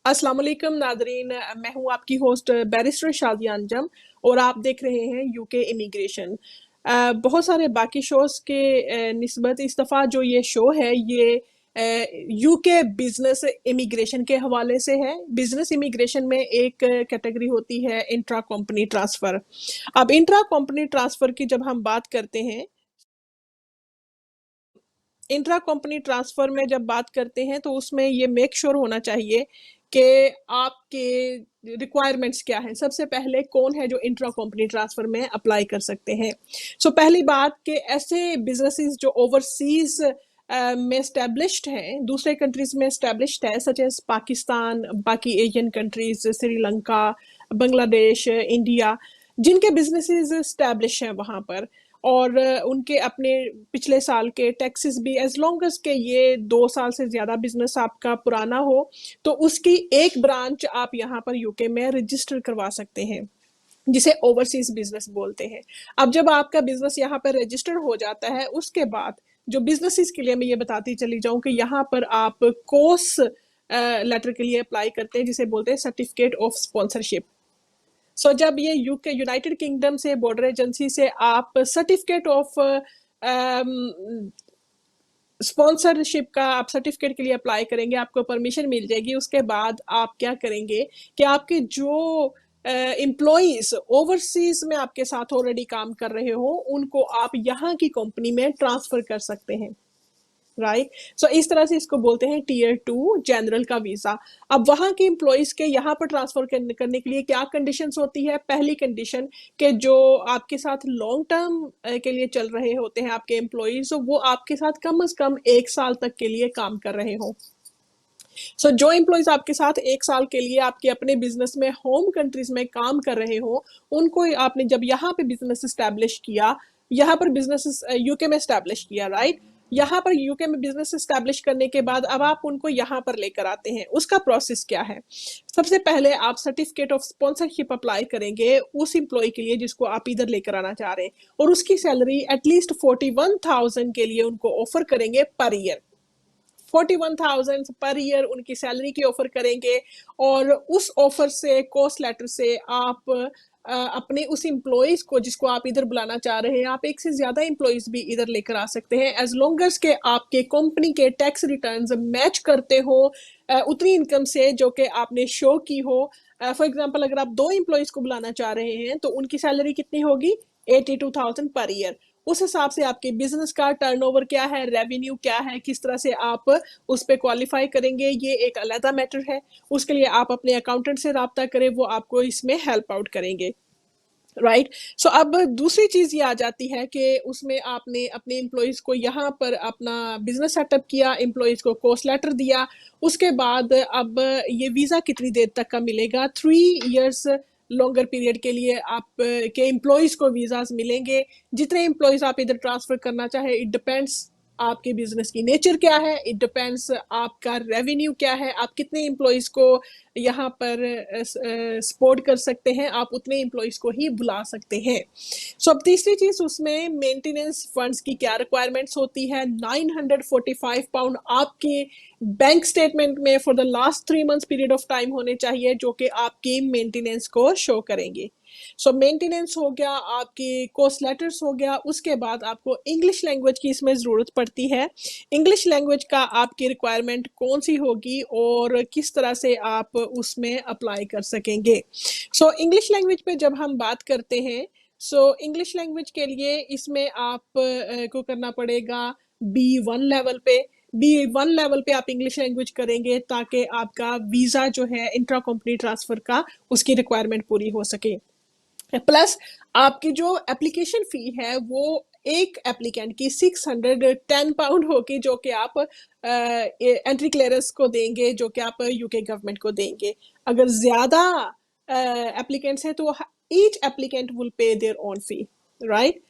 अस्सलाम वालेकुम नादरीन, मैं हूँ आपकी होस्ट बैरिस्टर शादिया अंजम और आप देख रहे हैं यूके इमिग्रेशन। बहुत सारे बाकी शोज़ के निस्बत इस दफ़ा जो ये शो है ये यूके बिज़नेस इमिग्रेशन के हवाले से है। बिज़नेस इमिग्रेशन में एक कैटेगरी होती है इंट्रा कंपनी ट्रांसफ़र। अब इंट्रा कंपनी ट्रांसफ़र की जब हम बात करते हैं, इंट्रा कंपनी ट्रांसफर में जब बात करते हैं तो उसमें ये मेक श्योर होना चाहिए कि आपके रिक्वायरमेंट्स क्या हैं। सबसे पहले कौन है जो इंट्रा कंपनी ट्रांसफर में अप्लाई कर सकते हैं। सो पहली बात कि ऐसे बिजनेसेस जो ओवरसीज में स्टैब्लिश्ड हैं, दूसरे कंट्रीज में स्टैब्लिश्ड है, सच एज पाकिस्तान, बाकी Asian countries, Sri Lanka, Bangladesh, India, जिनके बिजनेसेस स्टैब्लिश हैं वहाँ पर और उनके अपने पिछले साल के टैक्सेस भी एज लॉन्ग एज के ये 2 साल से ज़्यादा बिजनेस आपका पुराना हो, तो उसकी एक ब्रांच आप यहाँ पर यूके में रजिस्टर करवा सकते हैं, जिसे ओवरसीज बिजनेस बोलते हैं। अब जब आपका बिजनेस यहाँ पर रजिस्टर हो जाता है, उसके बाद जो बिजनेसेस के लिए मैं ये बताती चली जाऊँ कि यहाँ पर आप कोर्स लेटर के लिए अप्लाई करते हैं, जिसे बोलते हैं सर्टिफिकेट ऑफ स्पॉन्सरशिप। सो जब ये यूके यूनाइटेड किंगडम से बॉर्डर एजेंसी से आप सर्टिफिकेट ऑफ स्पॉन्सरशिप का आप सर्टिफिकेट के लिए अप्लाई करेंगे, आपको परमिशन मिल जाएगी। उसके बाद आप क्या करेंगे कि आपके जो एम्प्लॉइज ओवरसीज में आपके साथ ऑलरेडी काम कर रहे हो, उनको आप यहाँ की कंपनी में ट्रांसफर कर सकते हैं, राइट। सो इस तरह से इसको बोलते हैं टीयर 2 जनरल का वीजा। अब वहां के एम्प्लॉइज के यहाँ पर ट्रांसफर करने के लिए क्या कंडीशंस होती है। पहली कंडीशन कि जो आपके साथ लॉन्ग टर्म के लिए चल रहे होते हैं आपके एम्प्लॉइज, वो आपके साथ कम से कम 1 साल तक के लिए काम कर रहे हो। सो जो एम्प्लॉइज आपके साथ 1 साल के लिए आपके अपने बिजनेस में होम कंट्रीज में काम कर रहे हो, उनको आपने जब यहाँ पे बिजनेस स्टैब्लिश किया, यहाँ पर बिजनेस यूके में स्टैब्लिश किया, राइट। यहाँ पर यूके में बिजनेस स्टैब्लिश करने के बाद अब आप उनको यहाँ पर लेकर आते हैं। उसका प्रोसेस क्या है। सबसे पहले आप सर्टिफिकेट ऑफ स्पॉन्सरशिप अप्लाई करेंगे उस एम्प्लॉय के लिए जिसको आप इधर लेकर आना चाह रहे हैं, और उसकी सैलरी एटलीस्ट 41,000 के लिए उनको ऑफर करेंगे पर ईयर। 41,000 पर ईयर उनकी सैलरी की ऑफर करेंगे, और उस ऑफर से कोस्ट लेटर से आप अपने उस एम्प्लॉइज को जिसको आप इधर बुलाना चाह रहे हैं, आप एक से ज्यादा एम्प्लॉइज भी इधर लेकर आ सकते हैं, एज लॉन्ग एज के आपके कंपनी के टैक्स रिटर्न्स मैच करते हो उतनी इनकम से जो कि आपने शो की हो। फॉर एग्जांपल अगर आप 2 एम्प्लॉइज को बुलाना चाह रहे हैं तो उनकी सैलरी कितनी होगी, 82,000 पर ईयर। उस हिसाब से आपके बिजनेस का टर्नओवर क्या है, रेवेन्यू क्या है, किस तरह से आप उस पर क्वालिफाई करेंगे, ये एक अलग मैटर है। उसके लिए आप अपने अकाउंटेंट से राब्ता करें, वो आपको इसमें हेल्प आउट करेंगे, राइट। सो अब दूसरी चीज ये आ जाती है कि उसमें आपने अपने एम्प्लॉयज को यहाँ पर अपना बिजनेस सेटअप किया, एम्प्लॉयज को कोस्ट लेटर दिया। उसके बाद अब ये वीजा कितनी देर तक का मिलेगा, 3 इयर्स लॉन्गर पीरियड के लिए आप के एम्प्लॉयज को वीजाज मिलेंगे। जितने एम्प्लॉयज आप इधर ट्रांसफर करना चाहे, इट डिपेंड्स आपके बिजनेस की नेचर क्या है, इट डिपेंड्स आपका रेवेन्यू क्या है, आप कितने एम्प्लॉयज को यहाँ पर सपोर्ट कर सकते हैं, आप उतने एम्प्लॉयज को ही बुला सकते हैं। सो अब तीसरी चीज उसमें मेंटेनेंस फंड्स की क्या रिक्वायरमेंट्स होती है। 945 पाउंड आपके बैंक स्टेटमेंट में for the last 3 months period of time होने चाहिए, जो कि आपकी मेंटेनेंस को शो करेंगे। सो मेंटेनेंस हो गया, आपके कोस्ट लेटर्स हो गया। उसके बाद आपको इंग्लिश लैंग्वेज की इसमें ज़रूरत पड़ती है। इंग्लिश लैंग्वेज का आपकी रिक्वायरमेंट कौन सी होगी और किस तरह से आप उसमें अप्लाई कर सकेंगे। सो इंग्लिश लैंग्वेज पे जब हम बात करते हैं, सो इंग्लिश लैंग्वेज के लिए इसमें आप को करना पड़ेगा B1 लेवल पे। B1 लेवल पे आप इंग्लिश लैंग्वेज करेंगे ताकि आपका वीज़ा जो है इंट्रा कंपनी ट्रांसफ़र का, उसकी रिक्वायरमेंट पूरी हो सके। प्लस आपकी जो एप्लीकेशन फी है वो एक एप्लीकेंट की 610 पाउंड होगी, जो कि आप एंट्री क्लियरेंस को देंगे, जो कि आप यूके गवर्नमेंट को देंगे। अगर ज्यादा एप्लीकेंट्स हैं तो each applicant will pay their own fee, right.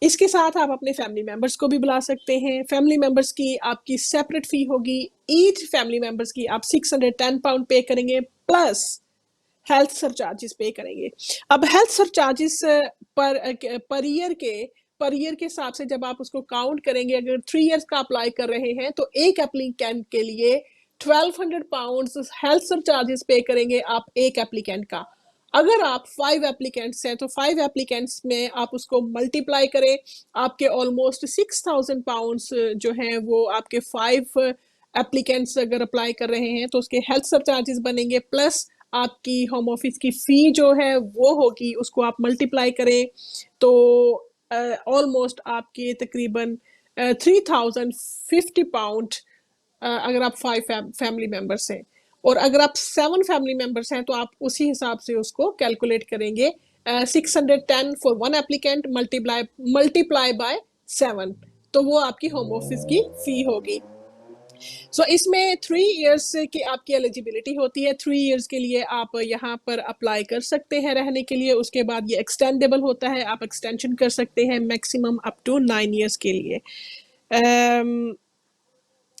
इसके साथ आप अपने फैमिली मेंबर्स को भी बुला सकते हैं। फैमिली मेंबर्स की आपकी सेपरेट फी होगी। ईच फैमिली मेंबर्स की आप 610 पाउंड पे करेंगे, प्लस हेल्थ सरचार्जेस पे करेंगे। अब हेल्थ सरचार्जेस पर ईयर के हिसाब से जब आप उसको काउंट करेंगे, अगर 3 इयर्स का अप्लाई कर रहे हैं तो एक एप्लीकेंट के लिए £1200 हेल्थ सरचार्जेस पे करेंगे आप एक एप्लीकेंट का। अगर आप 5 एप्लीकेंट्स हैं, तो 5 एप्लीकेंट्स में आप उसको मल्टीप्लाई करें, आपके ऑलमोस्ट £6000 जो हैं वो आपके 5 एप्लीकेंट्स अगर अप्लाई कर रहे हैं, तो उसके हेल्थ सरचार्जेस बनेंगे, प्लस आपकी होम ऑफिस की फ़ी जो है वो होगी, उसको आप मल्टीप्लाई करें, तो ऑलमोस्ट आपके तकरीबन £3050 अगर आप 5 फैमिली मेंबर्स हैं, और अगर आप 7 फैमिली मेंबर्स हैं, तो आप उसी हिसाब से उसको कैलकुलेट करेंगे। 610 for one applicant multiply by 7, तो वो आपकी होम ऑफिस की फी होगी। सो इसमें 3 इयर्स की आपकी एलिजिबिलिटी होती है। 3 इयर्स के लिए आप यहाँ पर अप्लाई कर सकते हैं रहने के लिए। उसके बाद ये एक्सटेंडेबल होता है, आप एक्सटेंशन कर सकते हैं मैक्सिमम अप टू 9 इयर्स के लिए।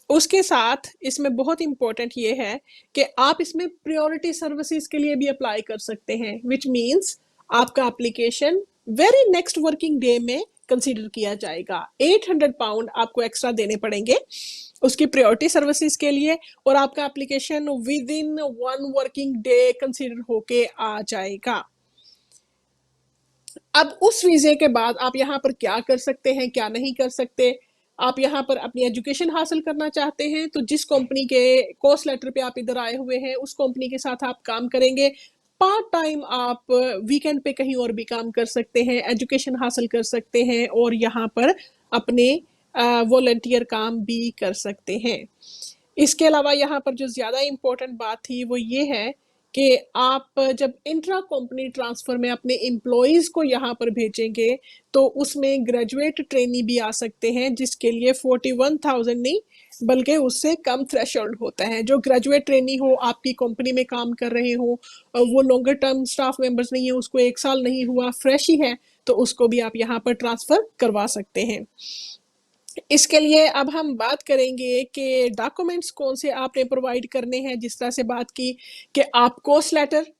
उसके साथ इसमें बहुत इम्पोर्टेंट ये है कि आप इसमें प्रायोरिटी सर्विसेज के लिए भी अप्लाई कर सकते हैं, विच मीन्स आपका application very next working day में कंसीडर किया जाएगा। £800 आपको एक्स्ट्रा देने पड़ेंगे उसकी प्रायोरिटी सर्विसेज के लिए, और आपका application with in 1 working day consider होके आ जाएगा। अब उस वीजे के बाद आप यहाँ पर क्या कर सकते हैं, क्या नहीं कर सकते। आप यहाँ पर अपनी एजुकेशन हासिल करना चाहते हैं, तो जिस कंपनी के कोर्स लेटर पे आप इधर आए हुए हैं, उस कंपनी के साथ आप काम करेंगे। पार्ट टाइम आप वीकेंड पे कहीं और भी काम कर सकते हैं, एजुकेशन हासिल कर सकते हैं, और यहाँ पर अपने वॉलंटियर काम भी कर सकते हैं। इसके अलावा यहाँ पर जो ज़्यादा इम्पोर्टेंट बात थी वो ये है कि आप जब इंट्रा कंपनी ट्रांसफ़र में अपने एम्प्लॉइज़ को यहाँ पर भेजेंगे, तो उसमें ग्रेजुएट ट्रेनी भी आ सकते हैं, जिसके लिए 41,000 नहीं बल्कि उससे कम थ्रेशोल्ड होता है। जो ग्रेजुएट ट्रेनी हो, आपकी कंपनी में काम कर रहे हो, वो लॉन्गर टर्म स्टाफ मेंबर्स नहीं है, उसको 1 साल नहीं हुआ, फ्रेश ही है, तो उसको भी आप यहाँ पर ट्रांसफ़र करवा सकते हैं। इसके लिए अब हम बात करेंगे कि डॉक्यूमेंट्स कौन से आपने प्रोवाइड करने हैं। जिस तरह से बात की कि आप कोर्स लेटर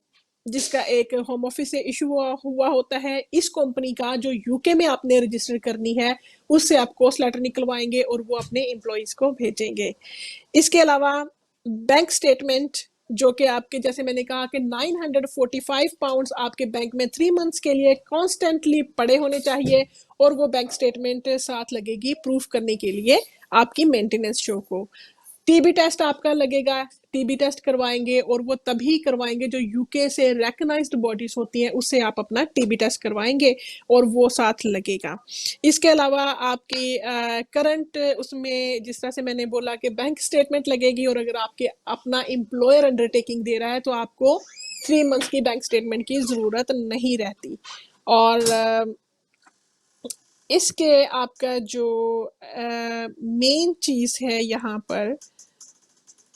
जिसका एक होम ऑफिस से इशू हुआ होता है, इस कंपनी का जो यूके में आपने रजिस्टर करनी है, उससे आप कोर्स लेटर निकलवाएंगे और वो अपने एम्प्लॉइज को भेजेंगे। इसके अलावा बैंक स्टेटमेंट, जो कि आपके, जैसे मैंने कहा कि £945 आपके बैंक में 3 मंथ्स के लिए कॉन्स्टेंटली पड़े होने चाहिए, और वो बैंक स्टेटमेंट साथ लगेगी प्रूफ करने के लिए आपकी मेंटेनेंस शो को। टीबी टेस्ट आपका लगेगा, टीबी टेस्ट करवाएंगे, और वो तभी करवाएंगे जो यूके से रिकग्नाइज्ड बॉडीज होती हैं, उससे आप अपना टीबी टेस्ट करवाएंगे और वो साथ लगेगा। इसके अलावा आपकी करंट उसमें जिस तरह से मैंने बोला कि बैंक स्टेटमेंट लगेगी, और अगर आपके अपना एम्प्लॉयर अंडरटेकिंग दे रहा है तो आपको 3 मंथ्स की बैंक स्टेटमेंट की ज़रूरत नहीं रहती। और इसके आपका जो मेन चीज़ है यहाँ पर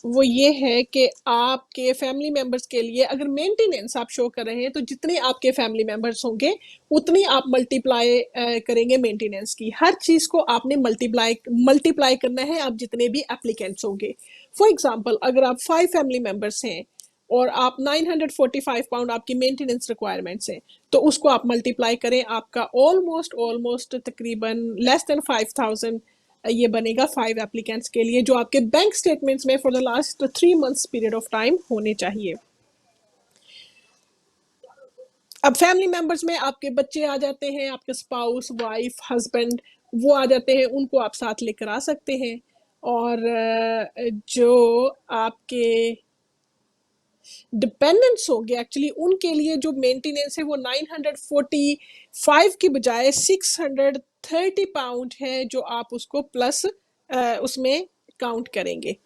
वो ये है कि आपके फैमिली मेंबर्स के लिए अगर मेंटेनेंस आप शो कर रहे हैं, तो जितने आपके फैमिली मेंबर्स होंगे उतनी आप मल्टीप्लाई करेंगे मेंटेनेंस की। हर चीज़ को आपने मल्टीप्लाई करना है, आप जितने भी एप्लीकेंट्स होंगे। फॉर एग्जांपल, अगर आप 5 फैमिली मेंबर्स हैं और आप £945 आपकी मेंटेनेंस रिक्वायरमेंट्स है, तो उसको आप मल्टीप्लाई करें, आपका ऑलमोस्ट तकरीबन लेस देन 5000 ये बनेगा 5 एप्लीकेंट्स के लिए, जो आपके बैंक स्टेटमेंट्स में for the last 3 months period of time होने चाहिए। अब फैमिली मेंबर्स में आपके बच्चे आ जाते हैं, आपके स्पाउस, वाइफ, हस्बैंड वो आ जाते हैं, उनको आप साथ लेकर आ सकते हैं। और जो आपके डिपेंडेंट्स होंगे, एक्चुअली उनके लिए जो मेंटेनेंस है वो 945 की बजाय £630 है, जो आप उसको प्लस उसमें काउंट करेंगे।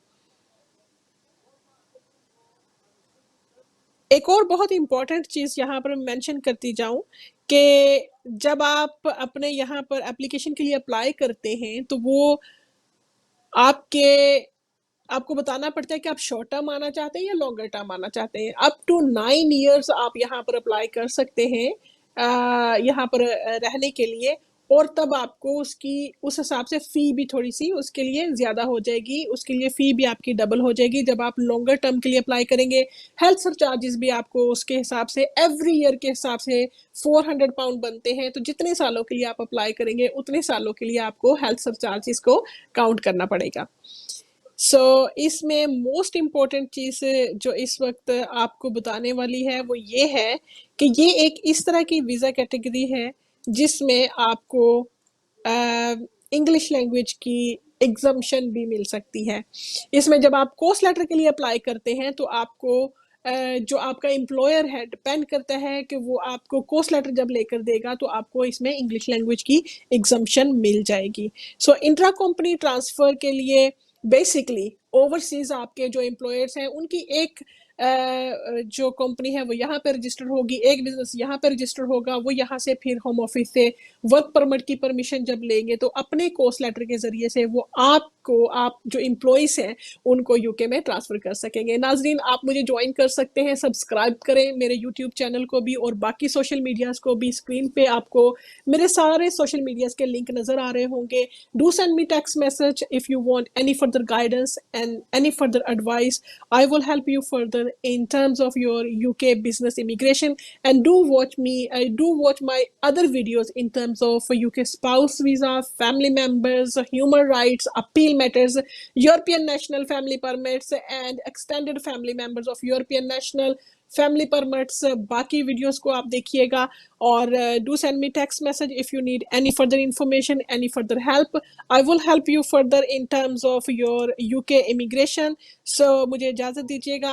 एक और बहुत इंपॉर्टेंट चीज़ यहाँ पर मेंशन करती जाऊँ कि जब आप अपने यहाँ पर एप्लीकेशन के लिए अप्लाई करते हैं, तो वो आपको बताना पड़ता है कि आप शॉर्ट टर्म आना चाहते हैं या लॉन्गर टर्म आना चाहते हैं। अप टू 9 इयर्स आप यहाँ पर अप्लाई कर सकते हैं यहाँ पर रहने के लिए, और तब आपको उसकी उस हिसाब से फ़ी भी थोड़ी सी उसके लिए ज़्यादा हो जाएगी, उसके लिए फ़ी भी आपकी डबल हो जाएगी जब आप लॉन्गर टर्म के लिए अप्लाई करेंगे। हेल्थ सरचार्जेस भी आपको उसके हिसाब से एवरी ईयर के हिसाब से £400 बनते हैं, तो जितने सालों के लिए आप अप्लाई करेंगे उतने सालों के लिए आपको हेल्थ सरचार्जेस को काउंट करना पड़ेगा। सो इसमें मोस्ट इम्पोर्टेंट चीज़ जो इस वक्त आपको बताने वाली है वो ये है कि ये एक इस तरह की वीज़ा कैटेगरी है जिसमें आपको इंग्लिश लैंग्वेज की एग्जम्पशन भी मिल सकती है। इसमें जब आप कोर्स लेटर के लिए अप्लाई करते हैं तो आपको जो आपका एम्प्लॉयर है डिपेंड करता है कि वो आपको कोर्स लेटर जब लेकर देगा तो आपको इसमें इंग्लिश लैंग्वेज की एग्जम्पशन मिल जाएगी। सो इंट्रा कंपनी ट्रांसफ़र के लिए बेसिकली ओवरसीज आपके जो एम्प्लॉयर्स हैं उनकी एक जो कंपनी है वो यहाँ पे रजिस्टर्ड होगी, एक बिजनेस यहाँ पे रजिस्टर्ड होगा, वो यहाँ से फिर होम ऑफिस से वर्क परमिट की परमिशन जब लेंगे तो अपने कोर्स लेटर के जरिए से वो आपको, आप जो एम्प्लॉयज हैं उनको यूके में ट्रांसफर कर सकेंगे। नाजरीन, आप मुझे ज्वाइन कर सकते हैं, सब्सक्राइब करें मेरे यूट्यूब चैनल को भी और बाकी सोशल मीडियाज को भी। स्क्रीन पे आपको मेरे सारे सोशल मीडियाज के लिंक नजर आ रहे होंगे। Do send me text message if you want any further guidance and any further advice. I will help you further in terms of your UK business immigration. And do watch me, do watch my other videos in terms of UK spouse visa, family members, human rights, appeal matters, European national family permits, and extended family members of European national family permits. बाकी videos को आप देखिएगा और do send me text message if you need any further information, any further help. I will help you further in terms of your UK immigration. So मुझे इजाज़त दीजिएगा।